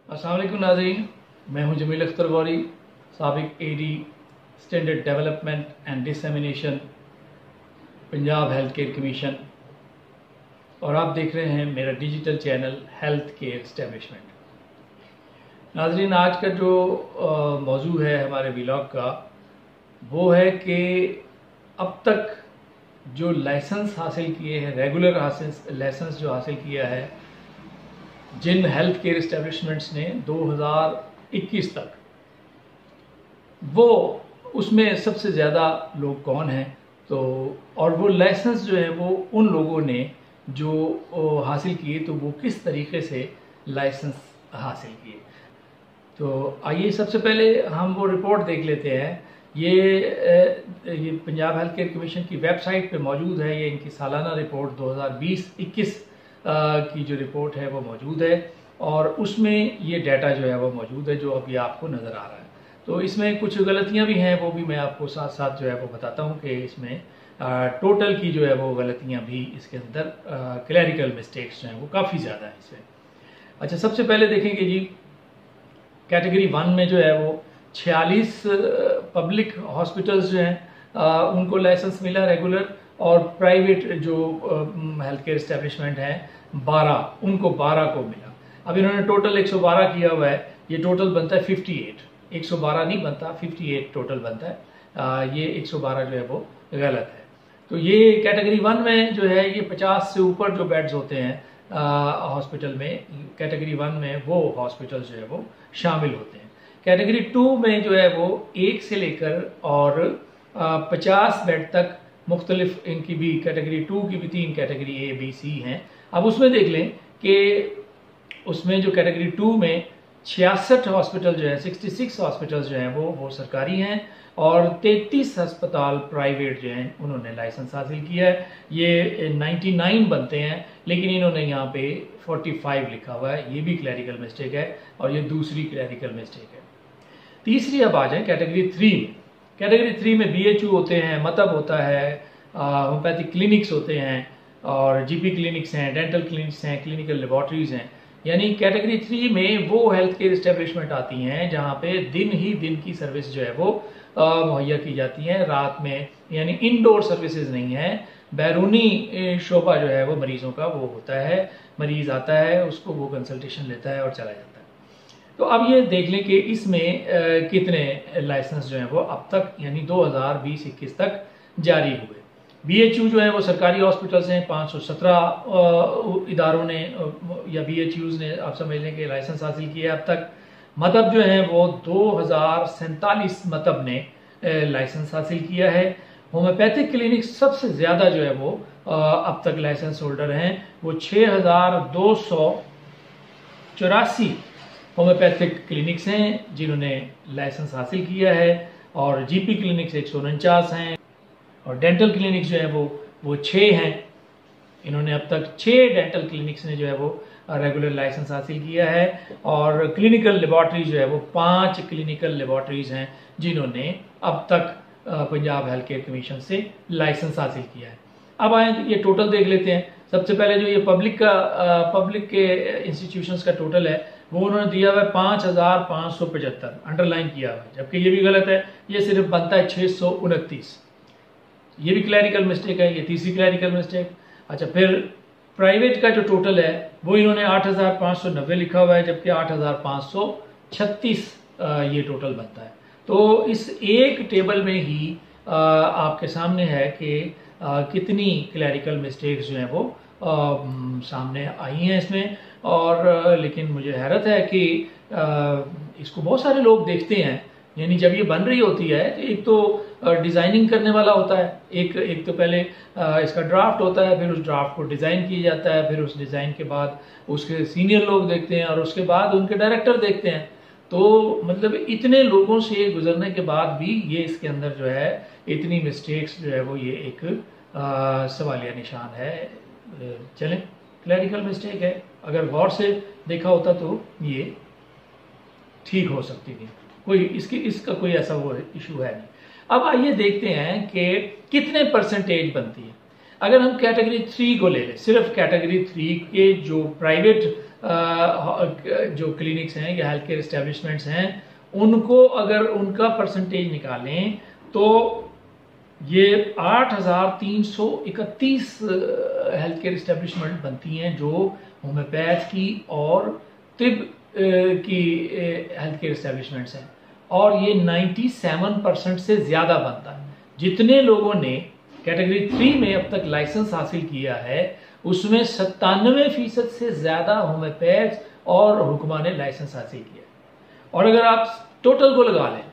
अस्सलाम वालेकुम नाज़रीन, मैं हूं जमील अख्तर गौरी, साबिक AD standard development and dissemination Punjab health care commission, और आप देख रहे हैं मेरा digital channel health care establishment. नाज़रीन, आज का जो मौजू है हमारे व्लॉग का वो है कि अब तक जो लाइसेंस हासिल किए हैं, रेगुलर लाइसेंस जो हासिल किया है जिन हेल्थ केयर इस्टेब्लिशमेंट्स ने 2021 तक, वो उसमें सबसे ज़्यादा लोग कौन हैं। तो और वो लाइसेंस जो है वो उन लोगों ने जो हासिल किए, तो वो किस तरीके से लाइसेंस हासिल किए। तो आइए सबसे पहले हम वो रिपोर्ट देख लेते हैं। ये पंजाब हेल्थ केयर कमीशन की वेबसाइट पे मौजूद है। ये इनकी सालाना रिपोर्ट 2020-21 की जो रिपोर्ट है वो मौजूद है, और उसमें ये डाटा जो है वो मौजूद है जो अभी आपको नज़र आ रहा है। तो इसमें कुछ गलतियां भी हैं, वो भी मैं आपको साथ साथ जो है वो बताता हूँ कि इसमें टोटल की जो है वो गलतियां भी इसके अंदर, क्लैरिकल मिस्टेक्स जो हैं वो काफ़ी ज़्यादा है इसमें। अच्छा, सबसे पहले देखेंगे जी, कैटेगरी 1 में जो है वो 46 पब्लिक हॉस्पिटल्स जो हैं उनको लाइसेंस मिला रेगुलर, और प्राइवेट जो हेल्थ केयर इस्टेब्लिशमेंट हैं 12, उनको 12 को मिला। अब इन्होंने टोटल 112 किया हुआ है, ये टोटल बनता है 58। 112 नहीं बनता, 58 टोटल बनता है। ये 112 जो है वो गलत है। तो ये कैटेगरी 1 में जो है ये 50 से ऊपर जो बेड्स होते हैं हॉस्पिटल में, कैटेगरी 1 में वो हॉस्पिटल जो है वो शामिल होते हैं। कैटेगरी 2 में जो है वो 1 से लेकर और 50 बेड तक मुख्तलिफ इनकी भी कैटेगरी 2 की भी 3 कैटेगरी A, B, C हैं। अब उसमें देख लें कि उसमें जो कैटेगरी 2 में 66 हॉस्पिटल जो है, 66 हॉस्पिटल जो हैं वो सरकारी हैं, और 33 अस्पताल प्राइवेट जो हैं उन्होंने लाइसेंस हासिल किया है। ये 99 बनते हैं, लेकिन इन्होंने यहाँ पे 45 लिखा हुआ है। ये भी क्लैरिकल मिस्टेक है, और ये दूसरी क्लैरिकल मिस्टेक है। तीसरी अब आ जाए कैटेगरी 3 में। कैटेगरी 3 में BHU होते हैं, मतब होता है, होम्योपैथिक क्लिनिक्स होते हैं, और GP क्लिनिक्स हैं, डेंटल क्लिनिक्स हैं, क्लिनिकल लेबॉर्ट्रीज हैं। यानी कैटेगरी 3 में वो हेल्थ केयर इस्टेब्लिशमेंट आती हैं जहाँ पे दिन ही दिन की सर्विस जो है वो मुहैया की जाती है, रात में, यानी इनडोर सर्विसेज नहीं है। बैरूनी शोबा जो है वो मरीजों का वो होता है, मरीज आता है, उसको वो कंसल्टेशन लेता है और चला जाता है। तो अब ये देख लें कि इसमें कितने लाइसेंस जो हैं वो अब तक, यानी 2020-21 तक जारी हुए। BHU जो है वो सरकारी हॉस्पिटल्स हैं, 517 इदारों ने या BHUs ने, आप समझ लें कि लाइसेंस हासिल किया अब तक। मतब जो है वो 2047 मतब ने लाइसेंस हासिल किया है। होम्योपैथिक क्लिनिक सबसे ज़्यादा जो है वो अब तक लाइसेंस होल्डर हैं, वो 6284 होम्योपैथिक क्लिनिक्स हैं जिन्होंने लाइसेंस हासिल किया है, और GP क्लिनिक्स 149 हैं, और डेंटल क्लिनिक्स जो है वो 6 हैं। इन्होंने अब तक 6 डेंटल क्लिनिक्स ने जो है वो रेगुलर लाइसेंस हासिल किया है, और क्लिनिकल लेबॉर्ट्रीज जो है वो 5 क्लिनिकल लेबॉर्ट्रीज हैं जिन्होंने अब तक पंजाब हेल्थ केयर कमीशन से लाइसेंस हासिल किया है। अब आए ये टोटल देख लेते हैं। सबसे पहले जो ये पब्लिक के इंस्टीट्यूशंस का टोटल है वो उन्होंने दिया हुआ है 5575, अंडरलाइन किया हुआ है, जबकि ये भी गलत है। ये सिर्फ बनता है 629। ये भी क्लैरिकल मिस्टेक है, ये तीसरी क्लैरिकल मिस्टेक। अच्छा, फिर प्राइवेट का जो टोटल है वो इन्होंने 8590 लिखा हुआ है, जबकि 8536 ये टोटल बनता है। तो इस एक टेबल में ही आपके सामने है कि कितनी क्लैरिकल मिस्टेक्स जो हैं वो सामने आई हैं इसमें। और लेकिन मुझे हैरत है कि इसको बहुत सारे लोग देखते हैं। यानी जब ये बन रही होती है तो एक तो डिज़ाइनिंग करने वाला होता है, एक तो पहले इसका ड्राफ्ट होता है, फिर उस ड्राफ्ट को डिज़ाइन किया जाता है, फिर उस डिज़ाइन के बाद उसके सीनियर लोग देखते हैं, और उसके बाद उनके डायरेक्टर देखते हैं। तो मतलब इतने लोगों से गुजरने के बाद भी ये इसके अंदर जो है इतनी मिस्टेक्स जो है वो ये एक सवालिया निशान है। चलें, क्लैरिकल मिस्टेक है, अगर गौर से देखा होता तो ये ठीक हो सकती थी, कोई इसका कोई ऐसा वो इशू है नहीं। अब आइए देखते हैं कि कितने परसेंटेज बनती है। अगर हम कैटेगरी 3 को ले लें, सिर्फ कैटेगरी 3 के जो प्राइवेट जो क्लिनिक्स हैं या हेल्थ केयर एस्टेब्लिशमेंट्स हैं, उनको अगर उनका परसेंटेज निकालें तो ये 8,331 हेल्थ केयर एस्टेब्लिशमेंट बनती हैं जो होम्योपैथ की और तिब की हेल्थ केयर एस्टेब्लिशमेंट्स हैं, और ये 97% से ज़्यादा बनता है। जितने लोगों ने कैटेगरी 3 में अब तक लाइसेंस हासिल किया है उसमें 97% से ज़्यादा होम्योपैथ और हुक्मा ने लाइसेंस हासिल किया। और अगर आप टोटल को लगा लें,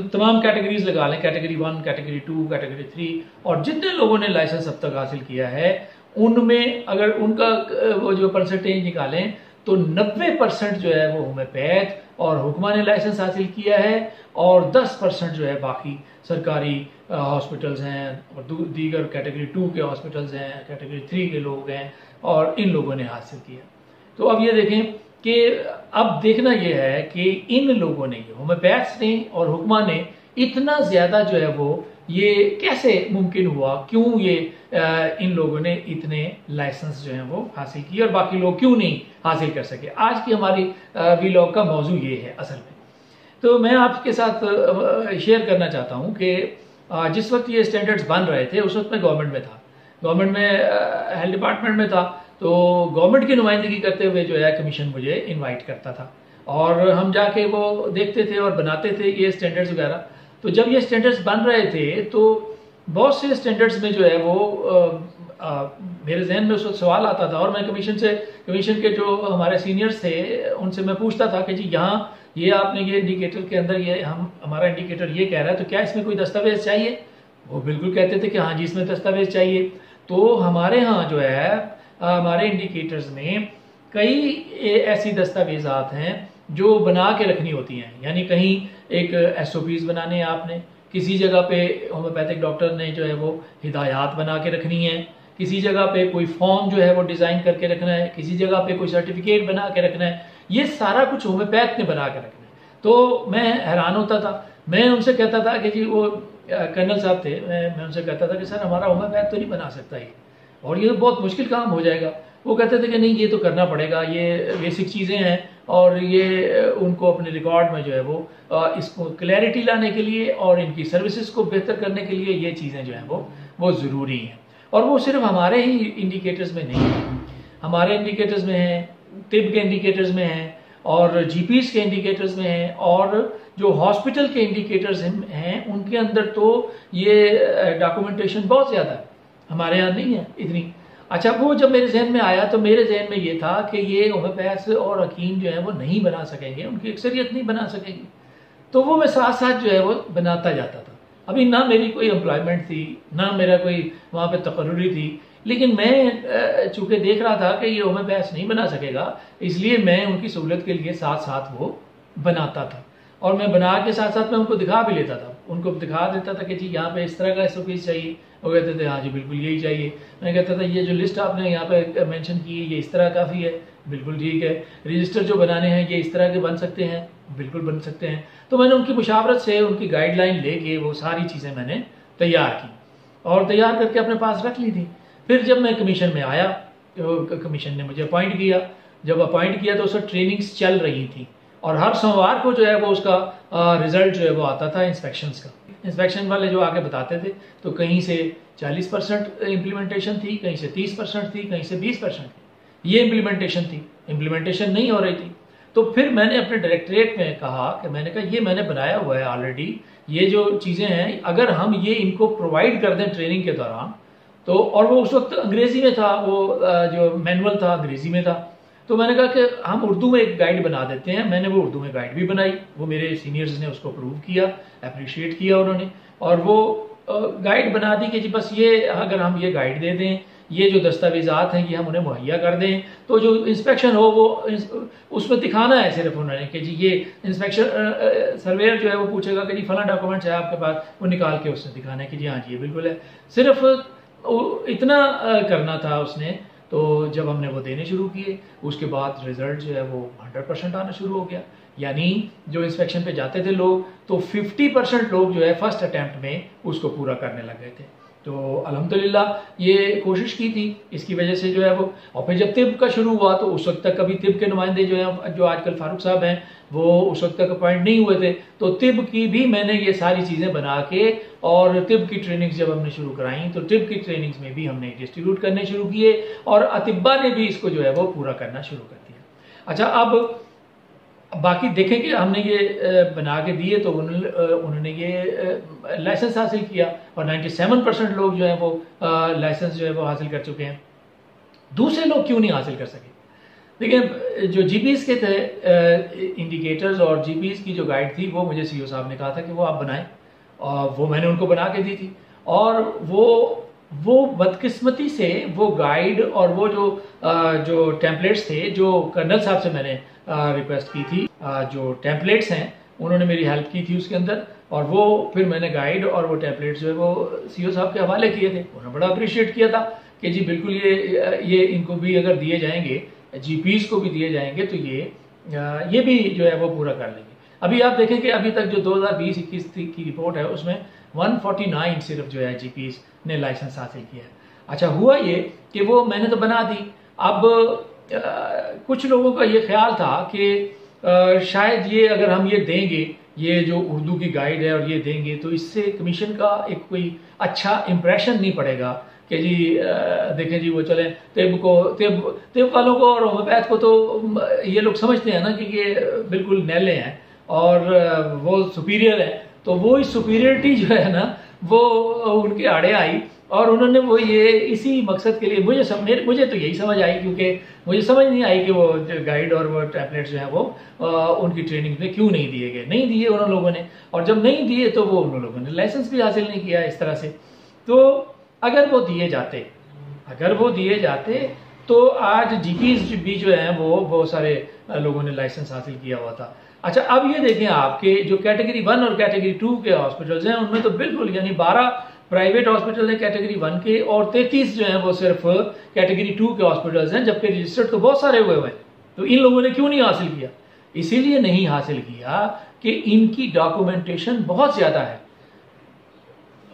तमाम कैटेगरीज लगा लें, कैटेगरी 1, कैटेगरी 2, कैटेगरी 3, और जितने लोगों ने लाइसेंस अब तक हासिल किया है उनमें अगर उनका वो जो परसेंटेज निकालें तो 90% जो है वो होम्योपैथ और हुक्मा ने लाइसेंस हासिल किया है, और 10% जो है बाकी सरकारी हॉस्पिटल्स हैं और दीगर कैटेगरी 2 के हॉस्पिटल्स हैं, कैटेगरी 3 के लोग हैं, और इन लोगों ने हासिल किया। तो अब ये देखें कि अब देखना यह है कि इन लोगों ने, होम्योपैथ्स ने और हुक्मा ने इतना ज़्यादा जो है वो ये कैसे मुमकिन हुआ, क्यों ये इन लोगों ने इतने लाइसेंस जो हैं वो हासिल किए और बाकी लोग क्यों नहीं हासिल कर सके। आज की हमारी वीलॉग का मौजू ये है असल में। तो मैं आपके साथ शेयर करना चाहता हूँ कि जिस वक्त ये स्टैंडर्ड्स बन रहे थे उस वक्त मैं गवर्नमेंट में था, गवर्नमेंट में हेल्थ डिपार्टमेंट में था। तो गवर्नमेंट की नुमाइंदगी करते हुए जो है कमीशन मुझे इनवाइट करता था और हम जाके वो देखते थे और बनाते थे ये स्टैंडर्ड्स वगैरह। तो जब ये स्टैंडर्ड्स बन रहे थे तो बहुत से स्टैंडर्ड्स में जो है वो मेरे जहन में उस वक्त सवाल आता था, और मैं कमीशन के जो हमारे सीनियर्स थे उनसे मैं पूछता था कि जी यहाँ ये आपने ये इंडिकेटर के अंदर ये हमारा इंडिकेटर ये कह रहा है, तो क्या इसमें कोई दस्तावेज चाहिए? वो बिल्कुल कहते थे कि हाँ जी इसमें दस्तावेज चाहिए। तो हमारे यहाँ जो है हमारे इंडिकेटर्स में कई ऐसी दस्तावेजात हैं जो बना के रखनी होती हैं, यानी कहीं एक SOPs बनाने हैं आपने, किसी जगह पे होम्योपैथिक डॉक्टर ने जो है वो हिदायत बना के रखनी है, किसी जगह पे कोई फॉर्म जो है वो डिज़ाइन करके रखना है, किसी जगह पे कोई सर्टिफिकेट बना के रखना है, ये सारा कुछ होम्योपैथ ने बना के रखना है। तो मैं हैरान होता था, मैं उनसे कहता था कि जी वो कर्नल साहब थे, मैं उनसे कहता था कि सर हमारा होम्योपैथ तो नहीं बना सकता ये, और ये बहुत मुश्किल काम हो जाएगा। वो कहते थे कि नहीं ये तो करना पड़ेगा, ये बेसिक चीज़ें हैं और ये उनको अपने रिकॉर्ड में जो है वो इसको क्लैरिटी लाने के लिए और इनकी सर्विसेज को बेहतर करने के लिए ये चीज़ें जो हैं वो ज़रूरी हैं। और वो सिर्फ हमारे ही इंडिकेटर्स में नहीं है, हमारे इंडिकेटर्स में हैं, तिब के इंडिकेटर्स में हैं, और GPs के इंडिकेटर्स में हैं, और जो हॉस्पिटल के इंडिकेटर्स हैं उनके अंदर तो ये डॉक्यूमेंटेशन बहुत ज़्यादा है, हमारे यहाँ नहीं है इतनी। अच्छा, वो जब मेरे जहन में आया तो मेरे जहन में ये था कि ये होम्योपैथ और हकीम जो है वो नहीं बना सकेंगे, उनकी अक्सरियत नहीं बना सकेगी। तो वो मैं साथ साथ जो है वो बनाता जाता था। अभी ना मेरी कोई एम्प्लॉयमेंट थी, ना मेरा कोई वहाँ पे तकर्रुरी थी, लेकिन मैं चूँकि देख रहा था कि ये होम्योपैथ नहीं बना सकेगा, इसलिए मैं उनकी सहूलत के लिए साथ साथ वो बनाता था। और मैं बना के साथ साथ मैं उनको दिखा भी लेता था, उनको दिखा देता था कि जी यहाँ पे इस तरह का SOPs चाहिए। वो कहते थे हाँ जी बिल्कुल यही चाहिए। मैं कहता था ये जो लिस्ट आपने यहाँ पे मेंशन की है ये इस तरह काफ़ी है, बिल्कुल ठीक है। रजिस्टर जो बनाने हैं ये इस तरह के बन सकते हैं, बिल्कुल बन सकते हैं। तो मैंने उनकी मुशावरत से उनकी गाइडलाइन लेके वो सारी चीज़ें मैंने तैयार की और तैयार करके अपने पास रख ली थी। फिर जब मैं कमीशन में आया तो कमीशन ने मुझे अपॉइंट किया। जब अपॉइंट किया तो उसमें ट्रेनिंग्स चल रही थी और हर सोमवार को जो है वो उसका रिजल्ट जो है वो आता था इंस्पेक्शंस का। इंस्पेक्शन वाले जो आके बताते थे तो कहीं से 40% इम्प्लीमेंटेशन थी, कहीं से 30% थी, कहीं से 20% थी। ये इम्प्लीमेंटेशन थी, इम्प्लीमेंटेशन नहीं हो रही थी। तो फिर मैंने अपने डायरेक्टरेट में कहा कि मैंने कहा ये मैंने बनाया हुआ है ऑलरेडी, ये जो चीज़ें हैं अगर हम ये इनको प्रोवाइड कर दें ट्रेनिंग के दौरान तो, और वो उस वक्त अंग्रेज़ी में था, वो जो मैनुअल था अंग्रेज़ी में था, तो मैंने कहा कि हम उर्दू में एक गाइड बना देते हैं। मैंने वो उर्दू में गाइड भी बनाई, वो मेरे सीनियर्स ने उसको अप्रूव किया, अप्रिशिएट किया उन्होंने, और वो गाइड बना दी कि जी बस ये अगर हम ये गाइड दे दें, ये जो दस्तावेजात हैं ये हम उन्हें मुहैया कर दें, तो जो इंस्पेक्शन हो वो उसमें दिखाना है सिर्फ उन्होंने कि जी ये इंस्पेक्शन सर्वेयर जो है वो पूछेगा कि जी फला डॉक्यूमेंट्स है आपके पास, वो निकाल के उससे दिखाना है कि जी हाँ जी ये बिल्कुल है। सिर्फ इतना करना था उसने। तो जब हमने वो देने शुरू किए उसके बाद रिजल्ट जो है वो 100% आना शुरू हो गया। यानी जो इंस्पेक्शन पे जाते थे लोग तो 50% लोग जो है फर्स्ट अटैम्प्ट में उसको पूरा करने लग गए थे। तो अल्हम्दुलिल्लाह ये कोशिश की थी, इसकी वजह से जो है वो। और फिर जब तिब का शुरू हुआ तो उस वक्त तक कभी तिब के नुमाइंदे जो हैं, जो आजकल फारूक साहब हैं, वो उस वक्त तक अपॉइंट नहीं हुए थे। तो तिब की भी मैंने ये सारी चीज़ें बना के, और तिब की ट्रेनिंग्स जब हमने शुरू कराई तो तिब की ट्रेनिंग्स में भी हमने डिस्ट्रीब्यूट करने शुरू किए, और अतिब्बा ने भी इसको जो है वो पूरा करना शुरू कर दिया। अच्छा, अब बाकी देखें कि हमने ये बना के दिए तो उन्होंने ये लाइसेंस हासिल किया, और 97% लोग जो है वो लाइसेंस जो है वो हासिल कर चुके हैं। दूसरे लोग क्यों नहीं हासिल कर सके? देखिए, जो जीपीएस के थे इंडिकेटर्स और जीपीएस की जो गाइड थी, वो मुझे सीईओ साहब ने कहा था कि वो आप बनाएं, और वो मैंने उनको बना के दी थी। और वो बदकिस्मती से वो गाइड और वो जो टेम्पलेट्स थे, जो कर्नल साहब से मैंने रिक्वेस्ट की थी, जो टेम्पलेट्स हैं उन्होंने मेरी हेल्प की थी उसके अंदर, और वो फिर मैंने गाइड और वो टेम्पलेट्स जो है वो सीईओ साहब के हवाले किए थे। उन्होंने बड़ा अप्रिशिएट किया था कि जी बिल्कुल ये इनको भी अगर दिए जाएंगे, जीपीएस को भी दिए जाएंगे, तो ये भी जो है वो पूरा कर लेंगे। अभी आप देखें कि अभी तक जो 2020-21 की रिपोर्ट है उसमें 149 सिर्फ जो है जीपीएस ने लाइसेंस हासिल किया है। अच्छा, हुआ ये कि वो मैंने तो बना दी। अब कुछ लोगों का ये ख्याल था कि शायद ये अगर हम ये देंगे, ये जो उर्दू की गाइड है और ये देंगे, तो इससे कमीशन का एक कोई अच्छा इम्प्रेशन नहीं पड़ेगा कि जी देखें जी वो चलें तिब वालों को और होम्योपैथ को तो ये लोग समझते हैं ना कि ये बिल्कुल नैले हैं और वो सुपीरियर है। तो वो इस सुपीरियरिटी जो है ना वो उनके आड़े आई, और उन्होंने वो ये इसी मकसद के लिए मुझे तो यही समझ आई, क्योंकि मुझे समझ नहीं आई कि वो गाइड और वो टैबलेट्स जो हैं वो उनकी ट्रेनिंग में क्यों नहीं दिए गए। नहीं दिए उन लोगों ने, और जब नहीं दिए तो वो उन लोगों ने लाइसेंस भी हासिल नहीं किया इस तरह से। तो अगर वो दिए जाते तो आज जीपीएस भी जो है वो बहुत सारे लोगों ने लाइसेंस हासिल किया हुआ था। अच्छा, अब ये देखें आपके जो कैटेगरी 1 और कैटेगरी 2 के हॉस्पिटल्स हैं उनमें तो बिल्कुल, यानी 12 प्राइवेट हॉस्पिटल है कैटेगरी 1 के, और 33 जो हैं वो सिर्फ कैटेगरी 2 के हॉस्पिटल्स हैं, जबकि रजिस्टर्ड तो बहुत सारे हुए हैं। तो इन लोगों ने क्यों नहीं हासिल किया? इसीलिए नहीं हासिल किया कि इनकी डॉक्यूमेंटेशन बहुत ज्यादा है।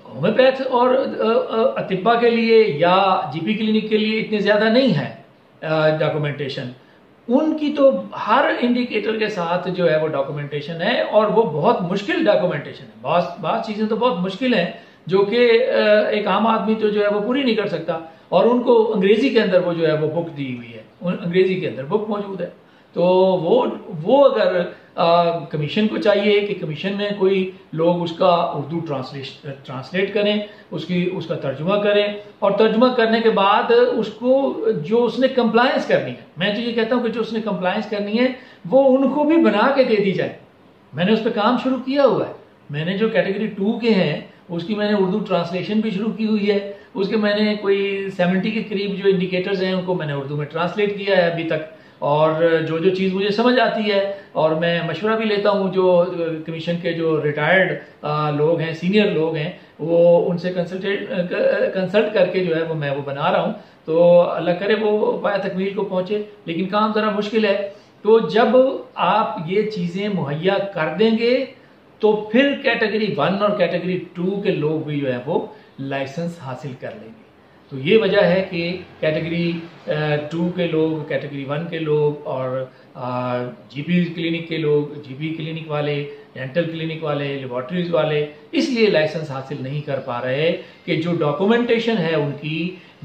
होम्योपैथ और अतिब्बा के लिए या जीपी क्लिनिक के लिए इतने ज्यादा नहीं है डॉक्यूमेंटेशन। उनकी तो हर इंडिकेटर के साथ जो है वो डॉक्यूमेंटेशन है, और वो बहुत मुश्किल डॉक्यूमेंटेशन है। बहुत चीजें तो बहुत मुश्किल हैं जो कि एक आम आदमी तो जो है वो पूरी नहीं कर सकता, और उनको अंग्रेजी के अंदर वो जो है वो बुक दी हुई है, अंग्रेजी के अंदर बुक मौजूद है। तो वो अगर कमीशन को चाहिए कि कमीशन में कोई लोग उसका उर्दू ट्रांसलेट करें, उसका तर्जुमा करें, और तर्जुमा करने के बाद उसको जो उसने कंप्लायंस करनी है, मैं तो ये कहता हूँ कि जो उसने कंप्लायंस करनी है वो उनको भी बना के दे दी जाए। मैंने उस पर काम शुरू किया हुआ है। मैंने जो कैटेगरी 2 के हैं उसकी मैंने उर्दू ट्रांसलेशन भी शुरू की हुई है। उसके मैंने कोई 70 के करीब जो इंडिकेटर्स हैं उनको मैंने उर्दू में ट्रांसलेट किया है अभी तक, और जो चीज़ मुझे समझ आती है, और मैं मशवरा भी लेता हूँ जो कमीशन के जो रिटायर्ड लोग हैं, सीनियर लोग हैं, वो उनसे कंसल्ट करके जो है वो मैं वो बना रहा हूँ। तो अल्लाह करे वो पाया तकमील को पहुँचे, लेकिन काम ज़रा मुश्किल है। तो जब आप ये चीज़ें मुहैया कर देंगे तो फिर कैटेगरी 1 और कैटेगरी 2 के लोग भी जो है वो लाइसेंस हासिल कर लेंगे। तो ये वजह है कि कैटेगरी 2 के लोग, कैटेगरी 1 के लोग, और जीपी क्लिनिक के लोग, जीपी क्लिनिक वाले, डेंटल क्लिनिक वाले, लेबॉर्ट्रीज वाले इसलिए लाइसेंस हासिल नहीं कर पा रहे कि जो डॉक्यूमेंटेशन है उनकी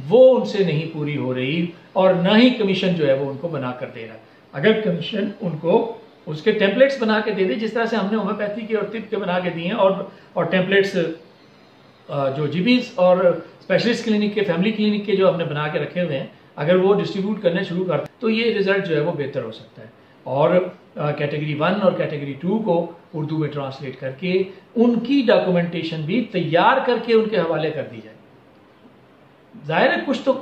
वो उनसे नहीं पूरी हो रही, और ना ही कमीशन जो है वो उनको बना कर दे रहा। अगर कमीशन उनको उसके टेम्पलेट्स बना के दे दे, जिस तरह से हमने होम्योपैथी के और तिब के बना के दिए हैं, और टेम्पलेट्स जो जीपीस और स्पेशलिस्ट क्लिनिक के, फैमिली क्लिनिक के जो हमने बना के रखे हुए हैं, अगर वो डिस्ट्रीब्यूट करने शुरू करते तो ये रिजल्ट जो है वो बेहतर हो सकता है। और कैटेगरी 1 और कैटेगरी 2 को उर्दू में ट्रांसलेट करके उनकी डॉक्यूमेंटेशन भी तैयार करके उनके हवाले कर दी जाए। जाहिर है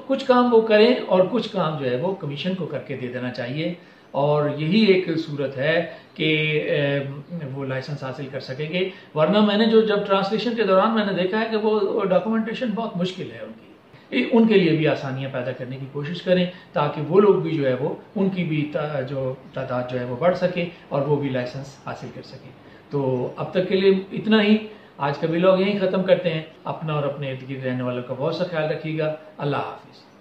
कुछ काम वो करें और कुछ काम जो है वो कमीशन को करके दे देना चाहिए, और यही एक सूरत है कि वो लाइसेंस हासिल कर सकेंगे। वरना मैंने जब ट्रांसलेशन के दौरान मैंने देखा है कि वो डॉक्यूमेंटेशन बहुत मुश्किल है उनके लिए भी आसानियां पैदा करने की कोशिश करें, ताकि वो लोग भी जो है वो उनकी भी जो तादाद जो है वो बढ़ सके और वो भी लाइसेंस हासिल कर सके। तो अब तक के लिए इतना ही। आज का व्लॉग यहीं ख़त्म करते हैं। अपना और अपने इर्द गिर्द रहने वालों का बहुत सा ख्याल रखिएगा। अल्लाह हाफिज़।